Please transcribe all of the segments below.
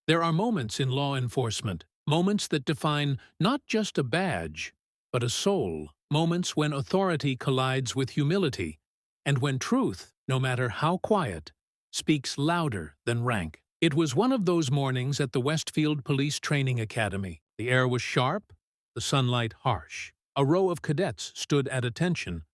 There are moments in law enforcement, moments that define not just a badge, but a soul, moments when authority collides with humility, and when truth, no matter how quiet, speaks louder than rank. It was one of those mornings at the Westfield Police Training Academy. The air was sharp, the sunlight harsh. A row of cadets stood at attention,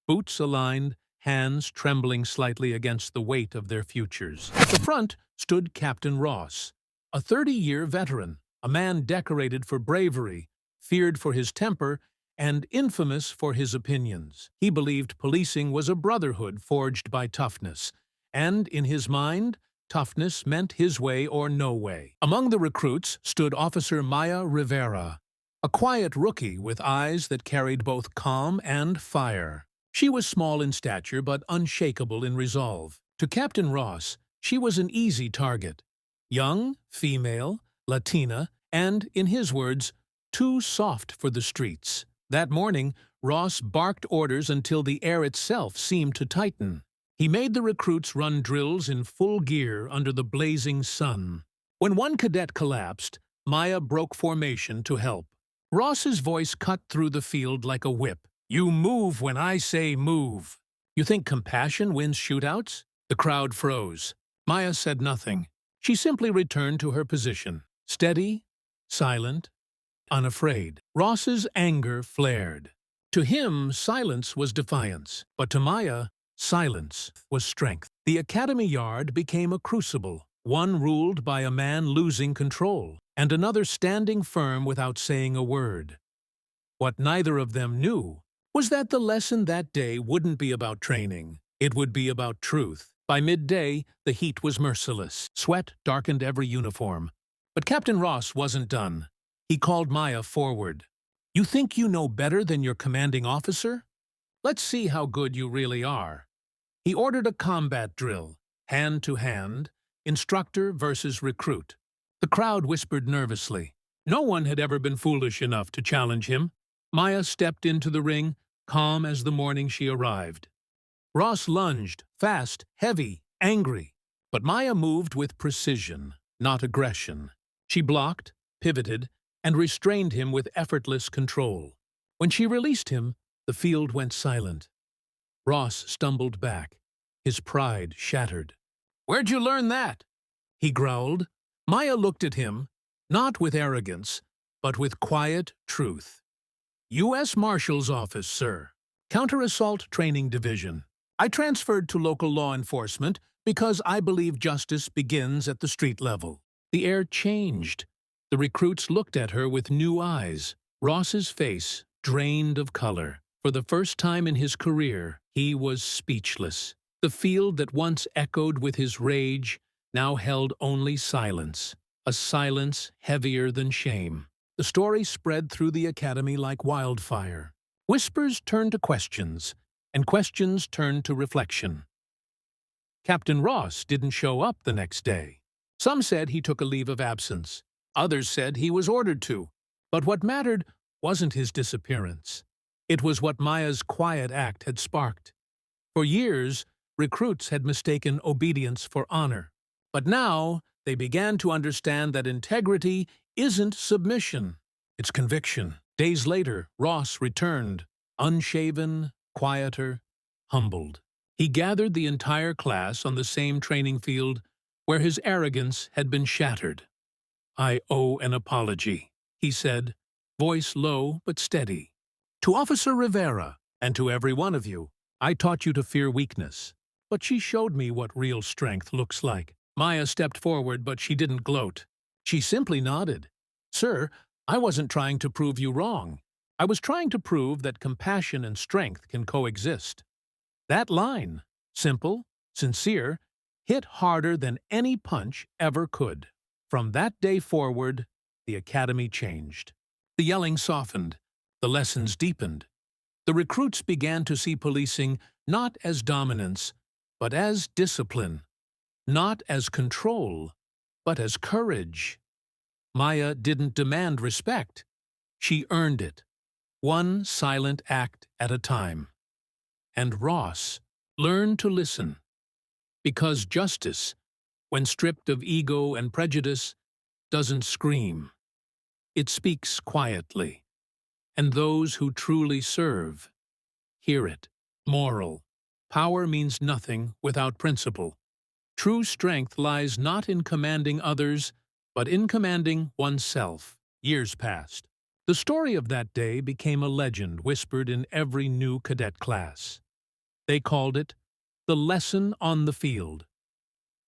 boots aligned, hands trembling slightly against the weight of their futures. At the front stood Captain Ross, a 30-year veteran, a man decorated for bravery, feared for his temper, and infamous for his opinions. He believed policing was a brotherhood forged by toughness, and, in his mind, toughness meant his way or no way. Among the recruits stood Officer Maya Rivera, a quiet rookie with eyes that carried both calm and fire. She was small in stature but unshakable in resolve. To Captain Ross, she was an easy target. Young, female, Latina, and, in his words, too soft for the streets. That morning, Ross barked orders until the air itself seemed to tighten. He made the recruits run drills in full gear under the blazing sun. When one cadet collapsed, Maya broke formation to help. Ross's voice cut through the field like a whip. "You move when I say move." "You think compassion wins shootouts?" The crowd froze. Maya said nothing. She simply returned to her position, steady, silent, unafraid. Ross's anger flared. To him, silence was defiance, but to Maya, silence was strength. The academy yard became a crucible, one ruled by a man losing control, and another standing firm without saying a word. What neither of them knew was that the lesson that day wouldn't be about training. It would be about truth. By midday, the heat was merciless. Sweat darkened every uniform. But Captain Ross wasn't done. He called Maya forward. "You think you know better than your commanding officer? Let's see how good you really are." He ordered a combat drill, hand to hand, instructor versus recruit. The crowd whispered nervously. No one had ever been foolish enough to challenge him. Maya stepped into the ring, calm as the morning she arrived. Ross lunged, fast, heavy, angry. But Maya moved with precision, not aggression. She blocked, pivoted, and restrained him with effortless control. When she released him, the field went silent. Ross stumbled back, his pride shattered. "Where'd you learn that?" he growled. Maya looked at him, not with arrogance, but with quiet truth. "U.S. Marshal's Office, sir. Counter-Assault Training Division. I transferred to local law enforcement because I believe justice begins at the street level." The air changed. The recruits looked at her with new eyes. Ross's face drained of color. For the first time in his career, he was speechless. The field that once echoed with his rage now held only silence, a silence heavier than shame. The story spread through the academy like wildfire. Whispers turned to questions, and questions turned to reflection. Captain Ross didn't show up the next day. Some said he took a leave of absence. Others said he was ordered to. But what mattered wasn't his disappearance. It was what Maya's quiet act had sparked. For years, recruits had mistaken obedience for honor. But now, they began to understand that integrity isn't submission, it's conviction. Days later, Ross returned, unshaven, quieter, humbled. He gathered the entire class on the same training field where his arrogance had been shattered. "I owe an apology," he said, voice low but steady. "To Officer Rivera, and to every one of you, I taught you to fear weakness. But she showed me what real strength looks like." Maya stepped forward, but she didn't gloat. She simply nodded. "Sir, I wasn't trying to prove you wrong. I was trying to prove that compassion and strength can coexist." That line, simple, sincere, hit harder than any punch ever could. From that day forward, the academy changed. The yelling softened. The lessons deepened. The recruits began to see policing not as dominance, but as discipline. Not as control, but as courage. Maya didn't demand respect. She earned it, one silent act at a time. And Ross learned to listen. Because justice, when stripped of ego and prejudice, doesn't scream. It speaks quietly, and those who truly serve hear it. Moral. Power means nothing without principle. True strength lies not in commanding others, but in commanding oneself. Years passed. The story of that day became a legend whispered in every new cadet class. They called it the lesson on the field.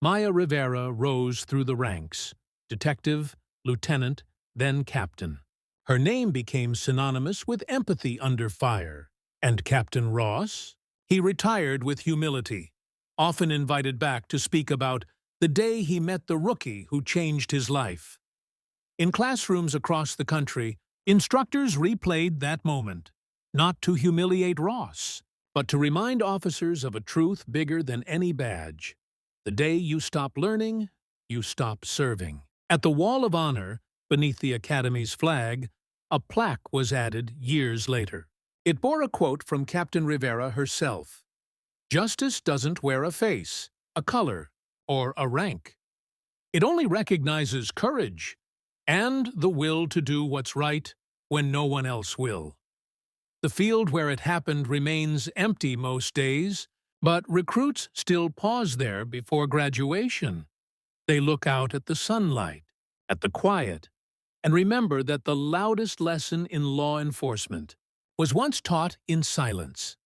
Maya Rivera rose through the ranks, detective, lieutenant, then captain. Her name became synonymous with empathy under fire. And Captain Ross? He retired with humility, often invited back to speak about the day he met the rookie who changed his life. In classrooms across the country, instructors replayed that moment, not to humiliate Ross, but to remind officers of a truth bigger than any badge. The day you stop learning, you stop serving. At the Wall of Honor, beneath the Academy's flag, a plaque was added years later. It bore a quote from Captain Rivera herself. "Justice doesn't wear a face, a color, or a rank. It only recognizes courage and the will to do what's right when no one else will." The field where it happened remains empty most days, but recruits still pause there before graduation. They look out at the sunlight, at the quiet, and remember that the loudest lesson in law enforcement was once taught in silence.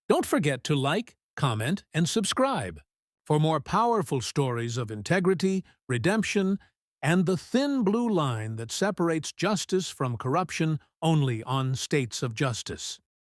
Don't forget to like, comment, and subscribe for more powerful stories of integrity, redemption, and the thin blue line that separates justice from corruption only on States of Justice.